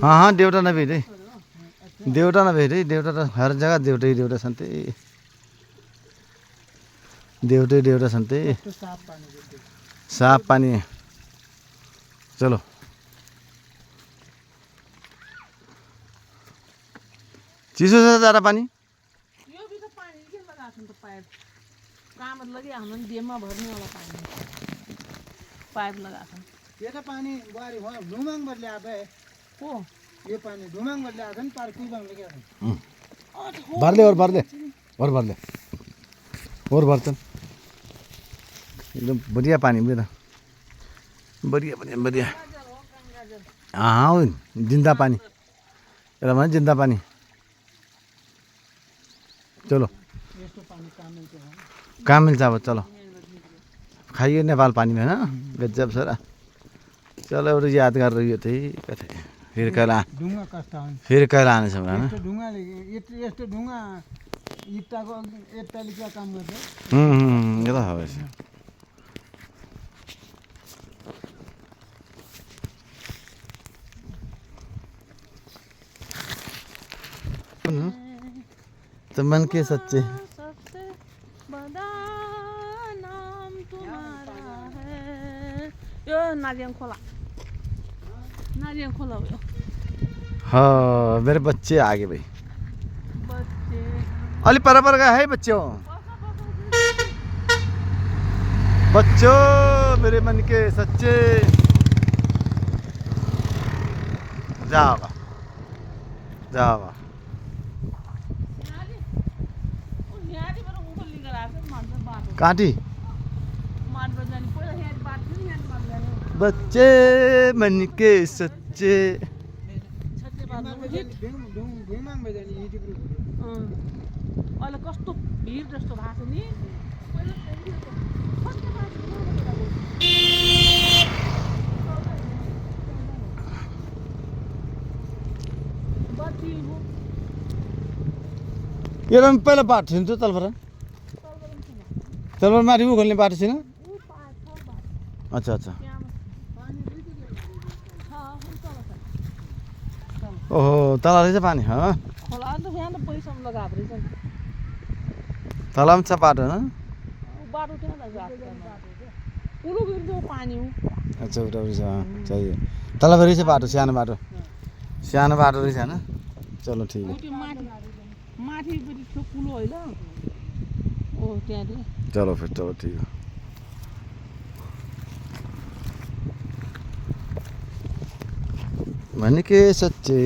हाँ हाँ देवटा नभेटे देवटा नभेटे देवटा तो हर जगह देवटे ही देवटा संते देवटे देवटा संते साफ पानी है। चलो चिसो छ ज्यादा पानी यो भी तो पानी के लगा छन् त पाइप काम लगे हाम्रो डेममा भर्ने वाला पानी पाइप लगा छन् ये तो पानी बारी हो ढुमाङ बदले आबे हो ये पानी ढुमाङ बदले आछन् पार कुइबाङ लगे भरले और भरले और भरले और भर्छन् एकदम बढ़िया पानी मेरा बढ़िया बढ़िया बढ़िया हाँ हो जिंदा पानी यसलाई भने जिंदा पानी। चलो कहाँ मिल्छ अब चलो खाइए नेपाल पानी में है ना गजब सर। चलो एउटा यादगार रह्यो त्यही कतै फेरि कहिले ढुङ्गा कस्ता हुन् फेरि कहिले आनेछौँ होइन। यस्तो ढुङ्गाले यस्तो ढुङ्गा इट्टाको इट्टाले क्या काम गर्छ यो त हो यसो। तो मन के सच्चे सबसे बड़ा नाम तुम्हारा है यो नारियल खोला हो यो हाँ मेरे बच्चे आगे भाई बच्चे अली पर गए है बच्चों बच्चों मेरे मन के सच्चे जाओ जाओ काटी बच्चे मन के सच्चे ढुङ्गाङ बजानी युट्युब अहिले कस्तो भिड जस्तो भएको छ नि यो पहिला बाटो थिएन त तलबाट तलबाट माथि उ खोल्ने बाटो छैन। अच्छा अच्छा ओहो तल रहेछ पानी हाँ खोला त यहाँ त पैसा लगाएको रहेछ नि तल पनि छ बाटो होइन। बाटो त्यहाँ उलो गिर्दो पानी हो अच्छा उता रहेछ चाहिए तल रहेछ बाटो सानो बाटो रहेछ होइन। चलो ठीक है त्यो माथिपट्टि थियो कुलो होइन ओ त्यहाँ चलो फिर चलो ठीक है। मन के सच्चे